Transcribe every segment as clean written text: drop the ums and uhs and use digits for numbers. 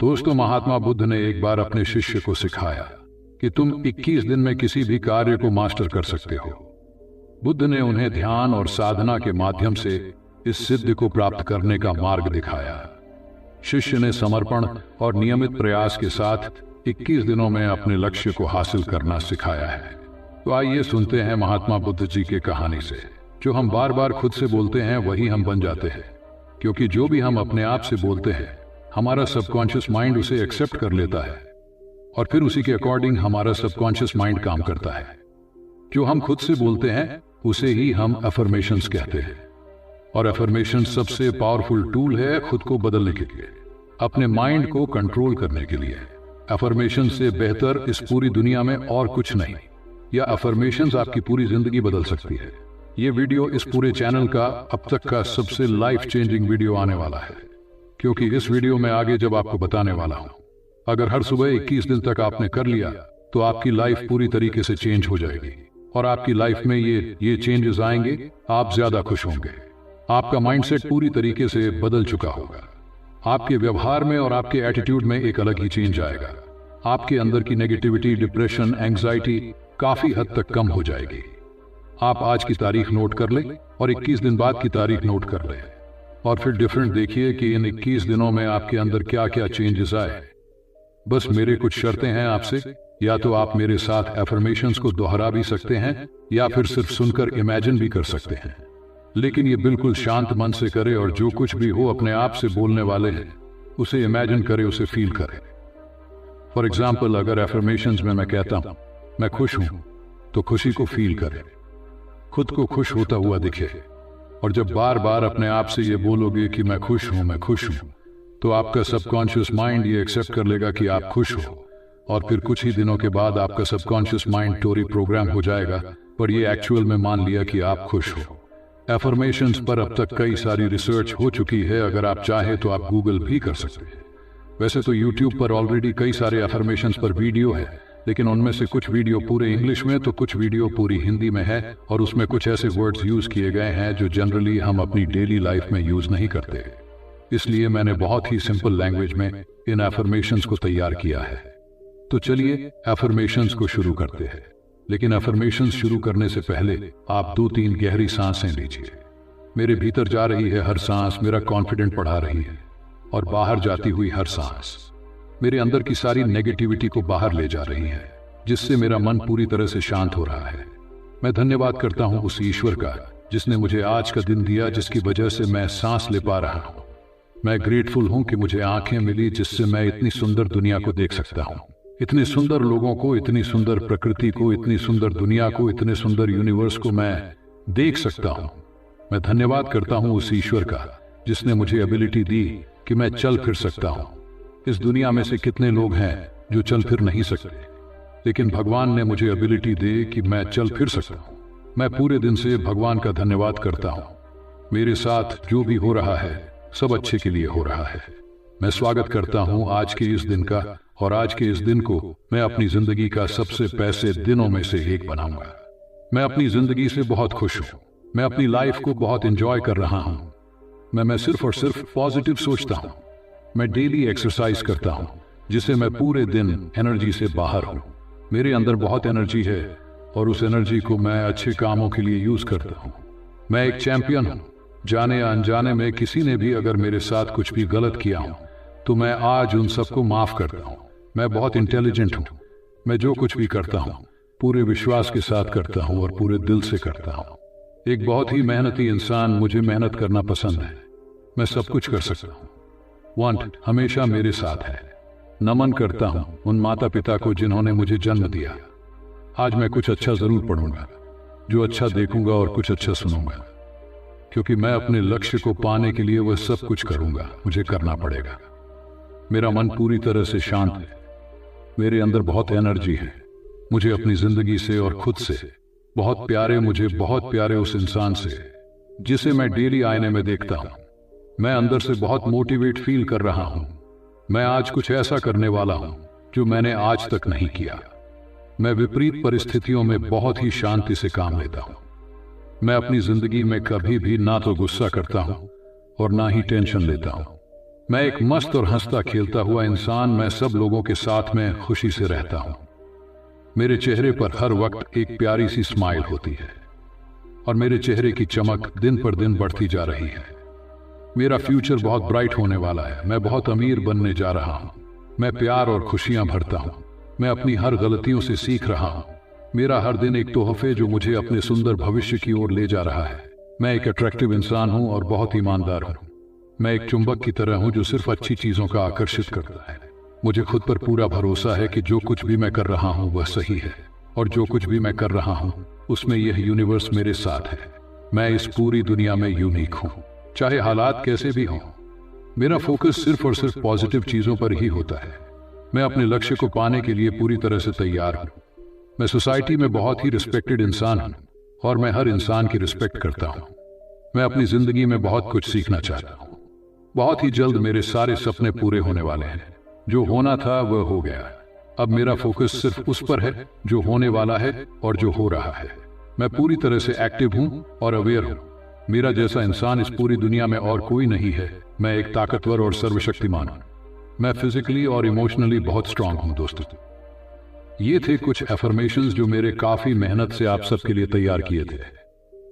दोस्तों, महात्मा बुद्ध ने एक बार अपने शिष्य को सिखाया कि तुम 21 दिन में किसी भी कार्य को मास्टर कर सकते हो। बुद्ध ने उन्हें ध्यान और साधना के माध्यम से इस सिद्धि को प्राप्त करने का मार्ग दिखाया। शिष्य ने समर्पण और नियमित प्रयास के साथ 21 दिनों में अपने लक्ष्य को हासिल करना सिखाया है। तो आइए सुनते हैं महात्मा बुद्ध जी की कहानी से। जो हम बार बार खुद से बोलते हैं वही हम बन जाते हैं, क्योंकि जो भी हम अपने आप से बोलते हैं हमारा सबकॉन्शियस माइंड उसे एक्सेप्ट कर लेता है और फिर उसी के अकॉर्डिंग हमारा सबकॉन्शियस माइंड काम करता है। जो हम खुद से बोलते हैं उसे ही हम अफर्मेशंस कहते हैं, और अफर्मेशन सबसे पावरफुल टूल है खुद को बदलने के लिए, अपने माइंड को कंट्रोल करने के लिए। अफर्मेशन से बेहतर इस पूरी दुनिया में और कुछ नहीं। यह अफर्मेशंस आपकी पूरी जिंदगी बदल सकती है। ये वीडियो इस पूरे चैनल का अब तक का सबसे लाइफ चेंजिंग वीडियो आने वाला है, क्योंकि इस वीडियो में आगे जब आपको बताने वाला हूं, अगर हर सुबह 21 दिन तक आपने कर लिया तो आपकी लाइफ पूरी तरीके से चेंज हो जाएगी और आपकी लाइफ में ये चेंजेस आएंगे। आप ज्यादा खुश होंगे, आपका माइंडसेट पूरी तरीके से बदल चुका होगा, आपके व्यवहार में और आपके एटीट्यूड में एक अलग ही चेंज आएगा। आपके अंदर की नेगेटिविटी, डिप्रेशन, एंग्जाइटी काफी हद तक कम हो जाएगी। आप आज की तारीख नोट कर लें और 21 दिन बाद की तारीख नोट कर लें और फिर डिफरेंट देखिए कि इन 21 दिनों में आपके अंदर क्या क्या चेंजेस आए। बस मेरे कुछ शर्तें हैं आपसे, या तो आप मेरे साथ एफर्मेशंस को दोहरा भी सकते हैं या फिर सिर्फ सुनकर इमेजिन भी कर सकते हैं, लेकिन ये बिल्कुल शांत मन से करें और जो कुछ भी हो अपने आप से बोलने वाले हैं उसे इमेजिन करें, उसे फील करें। फॉर एग्जाम्पल, अगर एफर्मेशंस में मैं कहता हूं मैं खुश हूं, तो खुशी को फील करें, खुद को खुश होता हुआ दिखे। और जब बार बार अपने आप से ये बोलोगे कि मैं खुश हूं, तो आपका सबकॉन्शियस माइंड ये एक्सेप्ट कर लेगा कि आप खुश हो, और फिर कुछ ही दिनों के बाद आपका सबकॉन्शियस माइंड टोरी प्रोग्राम हो जाएगा, पर ये एक्चुअल में मान लिया कि आप खुश हो। एफर्मेशंस पर अब तक कई सारी रिसर्च हो चुकी है, अगर आप चाहें तो आप गूगल भी कर सकते हैं। वैसे तो यूट्यूब पर ऑलरेडी कई सारे एफर्मेशंस पर वीडियो है, लेकिन उनमें से कुछ वीडियो पूरे इंग्लिश में तो कुछ वीडियो पूरी हिंदी में है, और उसमें कुछ ऐसे वर्ड्स यूज किए गए हैं जो जनरली हम अपनी डेली लाइफ में यूज नहीं करते। इसलिए मैंने बहुत ही सिंपल लैंग्वेज में इन एफर्मेशंस को तैयार किया है। तो चलिए एफर्मेशंस को शुरू करते हैं, लेकिन एफर्मेशंस शुरू करने से पहले आप 2-3 गहरी सांसें लीजिए। मेरे भीतर जा रही है हर सांस मेरा कॉन्फिडेंट बढ़ा रही है, और बाहर जाती हुई हर सांस मेरे अंदर की सारी नेगेटिविटी को बाहर ले जा रही है, जिससे मेरा मन पूरी तरह से शांत हो रहा है। मैं धन्यवाद करता हूं उस ईश्वर का जिसने मुझे आज का दिन दिया, जिसकी वजह से मैं सांस ले पा रहा हूं। मैं ग्रेटफुल हूं कि मुझे आंखें मिली जिससे मैं इतनी सुंदर दुनिया को देख सकता हूं, इतने सुंदर लोगों को, इतनी सुंदर प्रकृति को, इतनी सुंदर दुनिया को, इतने सुंदर यूनिवर्स को मैं देख सकता हूं। मैं धन्यवाद करता हूं उस ईश्वर का जिसने मुझे एबिलिटी दी कि मैं चल फिर सकता हूं। इस दुनिया में से कितने लोग हैं जो चल फिर नहीं सकते, लेकिन भगवान ने मुझे एबिलिटी दी कि मैं चल फिर सकता हूं। मैं पूरे दिन से भगवान का धन्यवाद करता हूं। मेरे साथ जो भी हो रहा है सब अच्छे के लिए हो रहा है। मैं स्वागत करता हूं आज के इस दिन का, और आज के इस दिन को मैं अपनी जिंदगी का सबसे पैसे दिनों में से एक बनाऊंगा। मैं अपनी जिंदगी से बहुत खुश हूं। मैं अपनी लाइफ को बहुत एंजॉय कर रहा हूं। मैं सिर्फ और सिर्फ पॉजिटिव सोचता हूं। मैं डेली एक्सरसाइज करता हूं, जिससे मैं पूरे दिन एनर्जी से बाहर हूं। मेरे अंदर बहुत एनर्जी है और उस एनर्जी को मैं अच्छे कामों के लिए यूज करता हूं। मैं एक चैंपियन हूं। जाने या अनजाने में किसी ने भी अगर मेरे साथ कुछ भी गलत किया हो तो मैं आज उन सबको माफ करता हूं। मैं बहुत इंटेलिजेंट हूं। मैं जो कुछ भी करता हूं पूरे विश्वास के साथ करता हूं और पूरे दिल से करता हूं। एक बहुत ही मेहनती इंसान, मुझे मेहनत करना पसंद है। मैं सब कुछ कर सकता हूं। वांट हमेशा मेरे साथ है। नमन करता हूं उन माता पिता को जिन्होंने मुझे जन्म दिया। आज मैं कुछ अच्छा जरूर पढ़ूंगा, जो अच्छा देखूंगा और कुछ अच्छा सुनूंगा, क्योंकि मैं अपने लक्ष्य को पाने के लिए वह सब कुछ करूंगा। मुझे करना पड़ेगा। मेरा मन पूरी तरह से शांत है। मेरे अंदर बहुत एनर्जी है। मुझे अपनी जिंदगी से और खुद से बहुत प्यारे, मुझे बहुत प्यारे उस इंसान से जिसे मैं डेली आईने में देखता हूं। मैं अंदर से बहुत मोटिवेट फील कर रहा हूं। मैं आज कुछ ऐसा करने वाला हूं जो मैंने आज तक नहीं किया। मैं विपरीत परिस्थितियों में बहुत ही शांति से काम लेता हूं। मैं अपनी जिंदगी में कभी भी ना तो गुस्सा करता हूं और ना ही टेंशन लेता हूं। मैं एक मस्त और हंसता खेलता हुआ इंसान, मैं सब लोगों के साथ में खुशी से रहता हूं। मेरे चेहरे पर हर वक्त एक प्यारी सी स्माइल होती है और मेरे चेहरे की चमक दिन पर दिन बढ़ती जा रही है। मेरा फ्यूचर बहुत ब्राइट होने वाला है। मैं बहुत अमीर बनने जा रहा हूं। मैं प्यार और खुशियां भरता हूं। मैं अपनी हर गलतियों से सीख रहा हूं। मेरा हर दिन एक तोहफे जो मुझे अपने सुंदर भविष्य की ओर ले जा रहा है। मैं एक अट्रैक्टिव इंसान हूं और बहुत ईमानदार हूं। मैं एक चुंबक की तरह हूं जो सिर्फ अच्छी चीजों का आकर्षित करता है। मुझे खुद पर पूरा भरोसा है कि जो कुछ भी मैं कर रहा हूं वह सही है, और जो कुछ भी मैं कर रहा हूं उसमें यह यूनिवर्स मेरे साथ है। मैं इस पूरी दुनिया में यूनिक हूं, चाहे हालात कैसे भी हों। मेरा फोकस सिर्फ और सिर्फ पॉजिटिव चीजों पर ही होता है। मैं अपने लक्ष्य को पाने के लिए पूरी तरह से तैयार हूं। मैं सोसाइटी में बहुत ही रिस्पेक्टेड इंसान हूं और मैं हर इंसान की रिस्पेक्ट करता हूं। मैं अपनी जिंदगी में बहुत कुछ सीखना चाहता हूं। बहुत ही जल्द मेरे सारे सपने पूरे होने वाले हैं। जो होना था वह हो गया। अब मेरा फोकस सिर्फ उस पर है जो होने वाला है और जो हो रहा है। मैं पूरी तरह से एक्टिव हूं और अवेयर हूं। मेरा जैसा इंसान इस पूरी दुनिया में और कोई नहीं है। मैं एक ताकतवर और सर्वशक्तिमान हूं। मैं फिजिकली और इमोशनली बहुत स्ट्रांग हूं। दोस्तों, ये थे कुछ एफर्मेशंस जो मेरे काफी मेहनत से आप सबके लिए तैयार किए थे।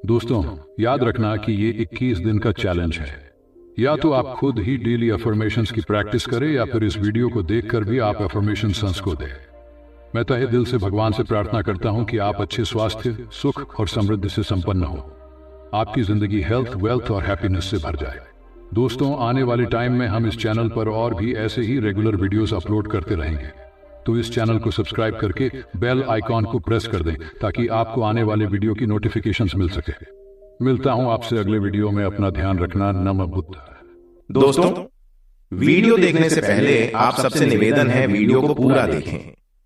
दोस्तों, याद रखना कि ये 21 दिन का चैलेंज है। या तो आप खुद ही डेली अफर्मेशंस की प्रैक्टिस करें या फिर इस वीडियो को देखकर भी आप अफर्मेशन संस को दें। मैं तहे दिल से भगवान से प्रार्थना करता हूं कि आप अच्छे स्वास्थ्य, सुख और समृद्धि से संपन्न हो। आपकी जिंदगी हेल्थ, वेल्थ और हैप्पीनेस से भर जाए। दोस्तों, आने वाले टाइम में हम इस चैनल पर और भी ऐसे ही रेगुलर वीडियोस अपलोड करते रहेंगे, तो इस चैनल को सब्सक्राइब करके बेल आइकॉन को प्रेस कर दें ताकि आपको आने वाले वीडियो की नोटिफिकेशंस मिल सके। मिलता हूं आपसे अगले वीडियो में। अपना ध्यान रखना। नमः बुद्ध। दोस्तों, वीडियो देखने से पहले आप सबसे निवेदन है वीडियो को पूरा देखें।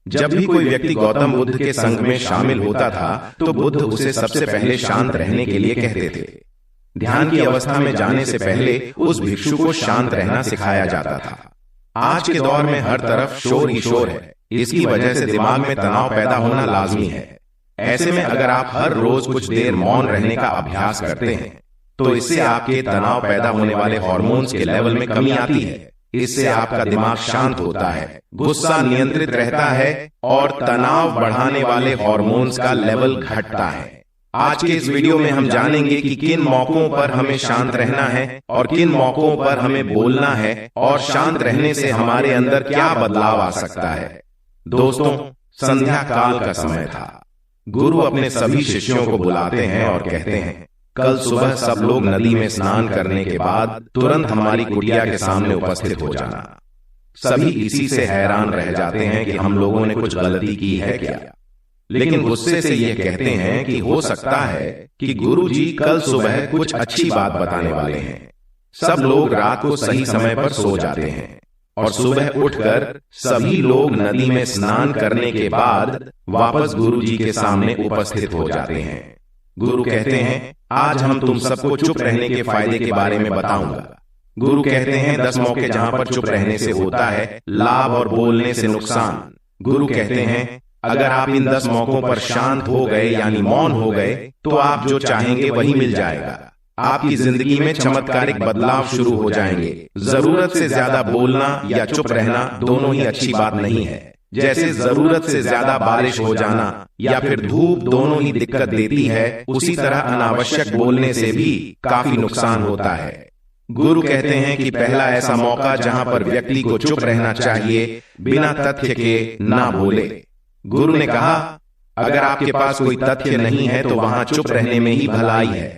जब भी कोई व्यक्ति गौतम बुद्ध के संग में शामिल होता था तो बुद्ध उसे सबसे पहले शांत रहने के लिए कहते थे। ध्यान की अवस्था में जाने से पहले उस भिक्षु को शांत रहना सिखाया जाता था। आज के दौर में हर तरफ शोर ही शोर है। इसकी वजह से दिमाग में तनाव पैदा होना लाजमी है। ऐसे में अगर आप हर रोज कुछ देर मौन रहने का अभ्यास करते हैं तो इससे आपके तनाव पैदा होने वाले हार्मोन्स के लेवल में कमी आती है। इससे आपका दिमाग शांत होता है, गुस्सा नियंत्रित रहता है और तनाव बढ़ाने वाले हार्मोन्स का लेवल घटता है। आज के इस वीडियो में हम जानेंगे कि किन मौकों पर हमें शांत रहना है और किन मौकों पर हमें बोलना है और शांत रहने से हमारे अंदर क्या बदलाव आ सकता है। दोस्तों, संध्या काल का समय था। गुरु अपने सभी शिष्यों को बुलाते हैं और कहते हैं, कल सुबह सब लोग नदी में स्नान करने के बाद तुरंत हमारी कुटिया के सामने उपस्थित हो जाना। सभी इसी से हैरान रह जाते हैं कि हम लोगों ने कुछ गलती की है क्या, लेकिन गुस्से से यह कहते हैं कि हो सकता है कि गुरु जी कल सुबह कुछ अच्छी बात बताने वाले हैं। सब लोग रात को सही समय पर सो जाते हैं और सुबह उठकर सभी लोग नदी में स्नान करने के बाद वापस गुरु जी के सामने उपस्थित हो जाते हैं। गुरु कहते हैं, आज हम तुम सबको चुप रहने के फायदे के बारे में बताऊंगा। गुरु कहते हैं 10 मौके जहां पर चुप रहने से होता है लाभ और बोलने से नुकसान। गुरु कहते हैं, अगर आप इन 10 मौकों पर शांत हो गए यानी मौन हो गए तो आप जो चाहेंगे वही मिल जाएगा। आपकी जिंदगी में चमत्कारिक बदलाव शुरू हो जाएंगे। जरूरत से ज्यादा बोलना या चुप रहना दोनों ही अच्छी बात नहीं है। जैसे जरूरत से ज्यादा बारिश हो जाना या फिर धूप दोनों ही दिक्कत देती है, उसी तरह अनावश्यक बोलने से भी काफी नुकसान होता है। गुरु कहते हैं कि पहला ऐसा मौका जहां पर व्यक्ति को चुप रहना चाहिए, बिना तथ्य के ना बोले। गुरु ने कहा, अगर आपके पास कोई तथ्य नहीं है तो वहां चुप रहने में ही भलाई है।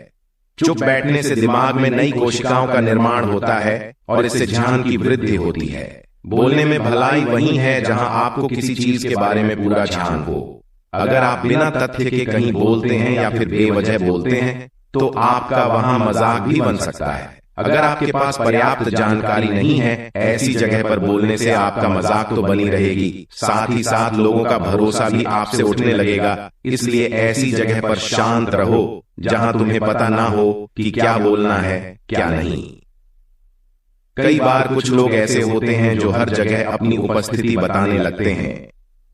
चुप बैठने से दिमाग में नई कोशिकाओं का निर्माण होता है और इससे ध्यान की वृद्धि होती है। बोलने में भलाई वही है जहां आपको किसी चीज के बारे में पूरा ध्यान हो। अगर आप बिना तथ्य के कहीं बोलते हैं या फिर बेवजह बोलते हैं तो आपका वहां मजाक भी बन सकता है। अगर आपके पास पर्याप्त जानकारी नहीं है, ऐसी जगह पर बोलने से आपका मजाक तो बनी रहेगी, साथ ही साथ लोगों का भरोसा भी आपसे उठने लगेगा। इसलिए ऐसी जगह पर शांत रहो जहां तुम्हें पता ना हो कि क्या बोलना है क्या नहीं। कई बार कुछ लोग ऐसे होते हैं जो हर जगह अपनी उपस्थिति बताने लगते हैं।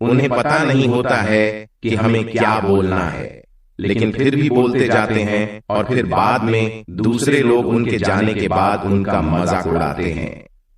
उन्हें पता नहीं होता है कि हमें क्या बोलना है, लेकिन फिर भी बोलते जाते हैं और फिर बाद में दूसरे लोग उनके जाने के बाद उनका मजाक उड़ाते हैं।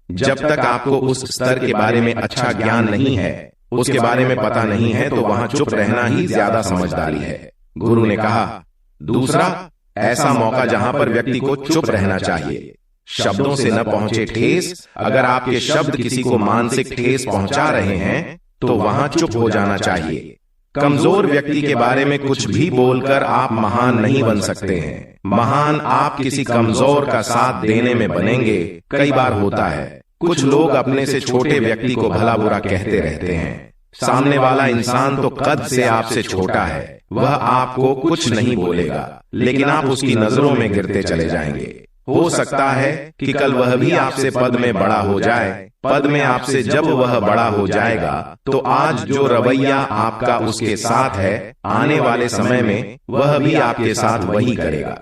जब तक आपको उस स्तर के बारे में अच्छा ज्ञान नहीं है, उसके बारे में पता नहीं है, तो वहां चुप रहना ही ज्यादा समझदारी है। गुरु ने कहा, दूसरा ऐसा मौका जहां पर व्यक्ति को चुप रहना चाहिए, शब्दों से न पहुंचे ठेस। अगर आपके शब्द किसी को मानसिक ठेस पहुंचा रहे हैं तो वहां चुप हो जाना चाहिए। कमजोर व्यक्ति के बारे में कुछ भी बोलकर आप महान नहीं बन सकते हैं। महान आप किसी कमजोर का साथ देने में बनेंगे। कई बार होता है कुछ लोग अपने से छोटे व्यक्ति को भला बुरा कहते रहते हैं। सामने वाला इंसान तो कद से आपसे छोटा है, वह आपको कुछ नहीं बोलेगा, लेकिन आप उसकी नजरों में गिरते चले जाएंगे। हो सकता है कि कल वह भी आपसे पद में बड़ा हो जाए। पद में आपसे जब वह बड़ा हो जाएगा तो आज जो रवैया आपका उसके साथ है, आने वाले समय में वह भी आपके साथ वही करेगा।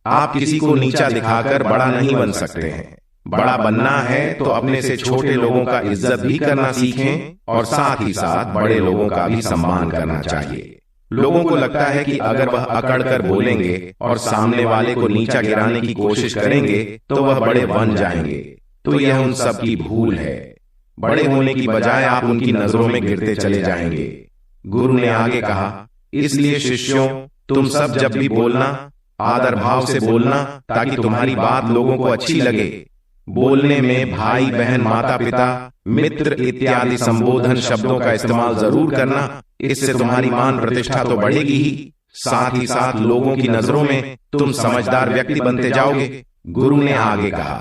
आप किसी को नीचा दिखाकर बड़ा नहीं बन सकते हैं। बड़ा बनना है तो अपने से छोटे लोगों का इज्जत भी करना सीखें और साथ ही साथ बड़े लोगों का भी सम्मान करना चाहिए। लोगों को लगता है कि अगर वह अकड़ कर बोलेंगे और सामने वाले को नीचा गिराने की कोशिश करेंगे तो वह बड़े बन जाएंगे, तो यह उन सब की भूल है। बड़े होने की बजाय आप उनकी नजरों में गिरते चले जाएंगे। गुरु ने आगे कहा, इसलिए शिष्यों, तुम सब जब भी बोलना, आदर भाव से बोलना ताकि तुम्हारी बात लोगों को अच्छी लगे। बोलने में भाई बहन, माता पिता, मित्र इत्यादि संबोधन शब्दों का इस्तेमाल जरूर करना। इससे तुम्हारी मान प्रतिष्ठा तो बढ़ेगी ही, साथ ही साथ लोगों की नजरों में तुम समझदार व्यक्ति बनते जाओगे। गुरु ने आगे कहा,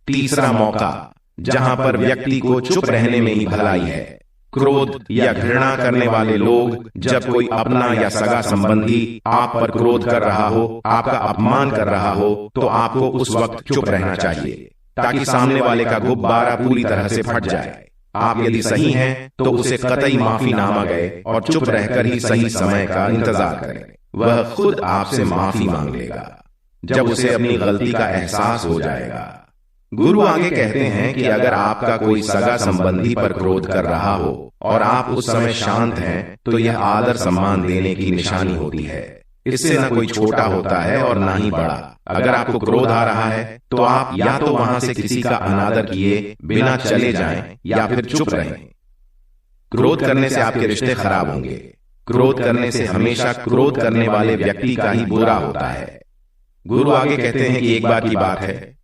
तीसरा मौका जहां पर व्यक्ति को चुप रहने में ही भलाई है। क्रोध या घृणा करने वाले लोग, जब कोई अपना या सगा संबंधी आप पर क्रोध कर रहा हो, आपका अपमान कर रहा हो, तो आपको उस वक्त चुप रहना चाहिए ताकि सामने वाले का गुब्बारा पूरी तरह से फट जाए। आप यदि सही हैं तो उसे कतई माफीनामा गए और चुप रहकर ही सही समय का इंतजार करें। वह खुद आपसे माफी मांग लेगा जब उसे अपनी गलती का एहसास हो जाएगा। गुरु आगे कहते हैं कि अगर आपका कोई सगा संबंधी पर क्रोध कर रहा हो और आप उस समय शांत हैं तो यह आदर सम्मान देने की निशानी होती है। इससे न कोई छोटा होता है और ना ही बड़ा। अगर आपको क्रोध आ रहा है तो आप या तो वहां से किसी का अनादर किए बिना चले जाएं या फिर चुप रहें। क्रोध करने से आपके रिश्ते खराब होंगे। क्रोध करने से हमेशा क्रोध करने वाले व्यक्ति का ही बुरा होता है। गुरु आगे कहते हैं कि एक बार की बात है,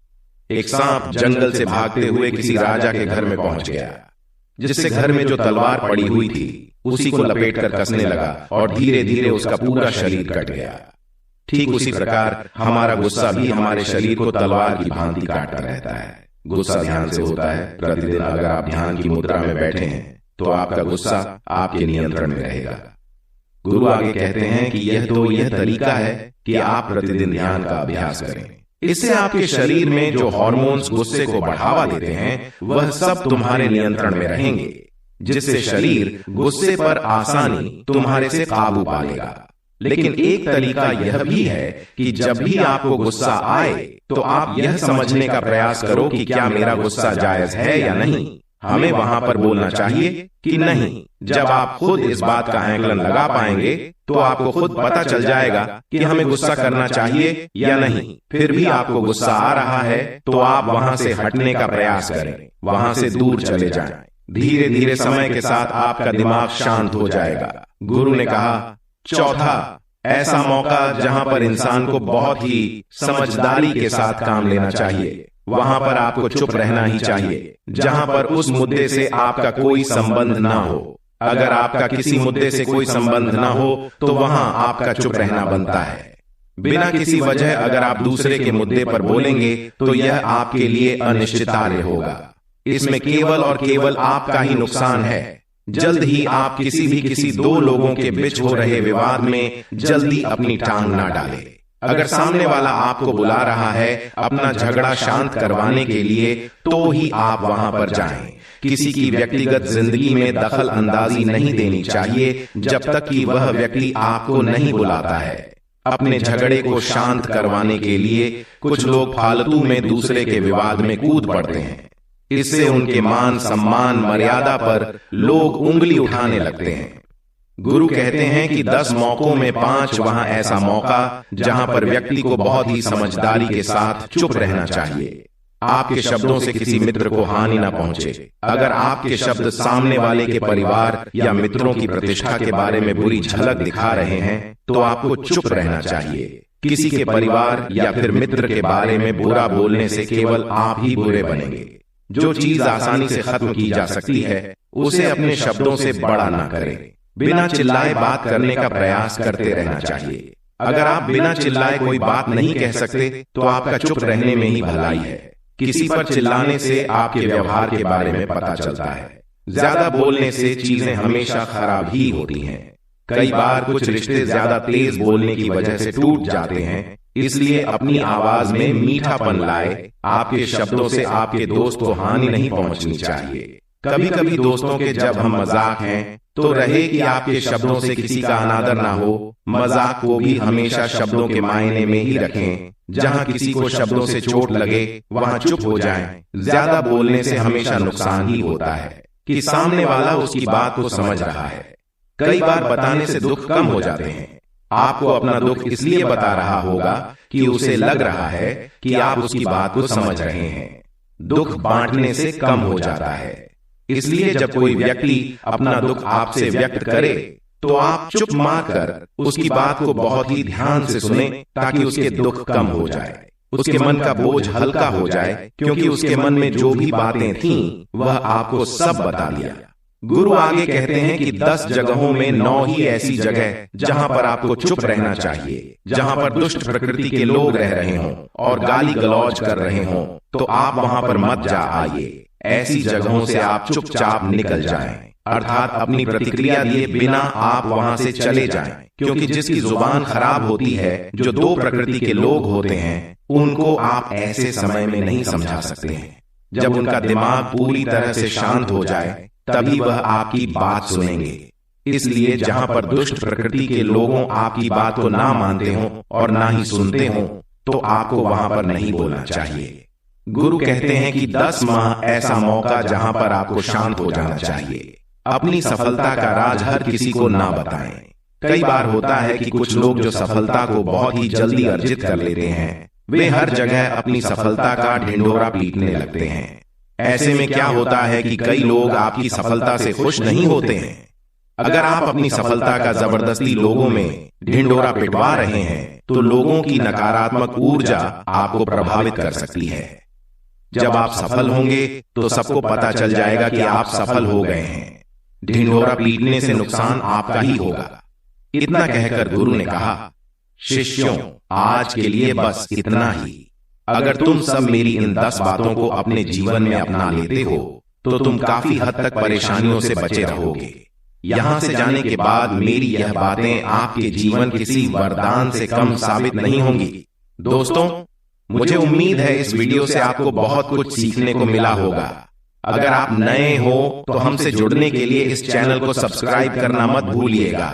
एक सांप जंगल से भागते हुए किसी राजा के घर में पहुंच गया, जिससे घर में जो तलवार पड़ी हुई थी उसी को लपेट कर कसने लगा और धीरे धीरे उसका पूरा शरीर कट गया। ठीक उसी प्रकार हमारा गुस्सा भी हमारे शरीर को तलवार की भांति काटता रहता है। गुस्सा ध्यान से होता है। प्रतिदिन अगर आप ध्यान की मुद्रा में बैठे हैं तो आपका गुस्सा आपके नियंत्रण में रहेगा। गुरु आगे कहते हैं कि यह तरीका है कि आप प्रतिदिन ध्यान का अभ्यास करें। इससे आपके शरीर में जो हार्मोन्स गुस्से को बढ़ावा देते हैं वह सब तुम्हारे नियंत्रण में रहेंगे, जिससे शरीर गुस्से पर आसानी तुम्हारे से काबू पा लेगा। लेकिन एक तरीका यह भी है कि जब भी आपको गुस्सा आए तो आप यह समझने का प्रयास करो कि क्या मेरा गुस्सा जायज है या नहीं। हमें वहां पर बोलना चाहिए कि नहीं। जब आप खुद इस बात का आकलन लगा पाएंगे तो आपको खुद पता चल जाएगा कि हमें गुस्सा करना चाहिए या नहीं। फिर भी आपको गुस्सा आ रहा है तो आप वहां से हटने का प्रयास करें, वहां से दूर चले जाएं। धीरे धीरे समय के साथ आपका दिमाग शांत हो जाएगा। गुरु ने कहा, चौथा ऐसा मौका जहां पर इंसान को बहुत ही समझदारी के साथ काम लेना चाहिए। वहां पर आपको चुप रहना ही चाहिए जहां पर उस मुद्दे से आपका कोई संबंध ना हो। अगर आपका किसी मुद्दे से कोई संबंध ना हो तो वहां आपका चुप रहना बनता है। बिना किसी वजह अगर आप दूसरे के मुद्दे पर बोलेंगे तो यह आपके लिए अनिश्चितार्थ होगा। इसमें केवल और केवल आपका ही नुकसान है। जल्द ही आप किसी दो लोगों के बीच हो रहे विवाद में जल्दी अपनी टांग ना डालें। अगर सामने वाला आपको बुला रहा है अपना झगड़ा शांत करवाने के लिए तो ही आप वहां पर जाएं। किसी की व्यक्तिगत जिंदगी में दखल अंदाजी नहीं देनी चाहिए जब तक कि वह व्यक्ति आपको नहीं बुलाता है। अपने झगड़े को शांत करवाने के लिए कुछ लोग फालतू में दूसरे के विवाद में कूद पड़ते हैं। इससे उनके मान सम्मान मर्यादा पर लोग उंगली उठाने लगते हैं। गुरु कहते हैं कि 10 मौकों में 5 वहां ऐसा मौका जहां पर व्यक्ति को बहुत ही समझदारी के साथ चुप रहना चाहिए। आपके शब्दों से किसी मित्र को हानि न पहुंचे। अगर आपके शब्द सामने वाले के परिवार या मित्रों की प्रतिष्ठा के बारे में बुरी झलक दिखा रहे हैं तो आपको चुप रहना चाहिए। किसी के परिवार या फिर मित्र के बारे में बुरा बोलने से केवल आप ही बुरे बनेंगे। जो चीज आसानी से खत्म की जा सकती है उसे अपने शब्दों से बड़ा ना करें। बिना चिल्लाए बात करने का प्रयास करते रहना चाहिए। अगर आप बिना चिल्लाए कोई बात नहीं कह सकते तो आपका चुप रहने में ही भलाई है। किसी पर चिल्लाने से आपके व्यवहार के बारे में पता चलता है। ज्यादा बोलने से चीजें हमेशा खराब ही होती हैं। कई बार कुछ रिश्ते ज्यादा तेज बोलने की वजह से टूट जाते हैं। इसलिए अपनी आवाज में मीठापन लाए। आपके शब्दों से आपके दोस्त को हानि नहीं पहुंचनी चाहिए। कभी कभी दोस्तों के जब हम मजाक हैं तो रहे कि आपके शब्दों से किसी का अनादर ना हो। मजाक को भी हमेशा शब्दों के मायने में ही रखें। जहां किसी को शब्दों से चोट लगे वहां चुप हो जाएं। ज्यादा बोलने से हमेशा नुकसान ही होता है कि सामने वाला उसकी बात को समझ रहा है। कई बार बताने से दुख कम हो जाते हैं। आपको अपना दुख इसलिए बता रहा होगा कि उसे लग रहा है कि आप उसकी बात को समझ रहे हैं। दुख बांटने से कम हो जाता है। इसलिए जब कोई व्यक्ति अपना दुख आपसे व्यक्त करे तो आप चुप मारकर उसकी बात को बहुत ही ध्यान से सुने ताकि उसके दुख कम हो जाए, उसके मन का बोझ हल्का हो जाए, क्योंकि उसके मन में जो भी बातें थीं वह आपको सब बता दिया। गुरु आगे कहते हैं कि 10 जगहों में 9 ही ऐसी जगह जहां पर आपको चुप रहना चाहिए। जहां पर दुष्ट प्रकृति के लोग रह रहे हों और गाली गलौज कर रहे हों तो आप वहां पर मत जा आइए। ऐसी जगहों से आप चुपचाप निकल जाएं, अर्थात अपनी प्रतिक्रिया दिए बिना आप वहां से चले जाएं। क्योंकि जिसकी जुबान खराब होती है, जो 2 प्रकृति के लोग होते हैं, उनको आप ऐसे समय में नहीं समझा सकते हैं। जब उनका दिमाग पूरी तरह से शांत हो जाए तभी वह आपकी बात सुनेंगे। इसलिए जहां पर दुष्ट प्रकृति के लोगों आपकी बात को ना मानते हों और ना ही सुनते हों तो आपको वहां पर नहीं बोलना चाहिए। गुरु कहते हैं कि 10 माह ऐसा मौका जहां पर आपको शांत हो जाना चाहिए। अपनी सफलता का राज हर किसी को ना बताएं। कई बार होता है कि कुछ लोग जो सफलता को बहुत ही जल्दी अर्जित कर लेते हैं वे हर जगह अपनी सफलता का ढिंढोरा पीटने लगते हैं। ऐसे में क्या होता है कि कई लोग आपकी सफलता से खुश नहीं होते हैं। अगर आप अपनी सफलता का जबरदस्ती लोगों में ढिंढोरा पिटवा रहे हैं तो लोगों की नकारात्मक ऊर्जा आपको प्रभावित कर सकती है। जब आप सफल होंगे तो सबको पता चल जाएगा कि आप सफल हो गए हैं। ढिंढोरा पीटने से नुकसान आपका ही होगा। इतना कहकर गुरु ने कहा, शिष्यों, आज के लिए बस इतना ही। अगर तुम सब मेरी इन 10 बातों को अपने जीवन में अपना लेते हो तो तुम काफी हद तक परेशानियों से बचे रहोगे। यहां से जाने के बाद मेरी यह बातें आपके जीवन किसी वरदान से कम साबित नहीं होंगी। दोस्तों, मुझे उम्मीद है इस वीडियो से आपको बहुत कुछ सीखने को मिला होगा। अगर आप नए हो तो हमसे जुड़ने के लिए इस चैनल को सब्सक्राइब करना मत भूलिएगा।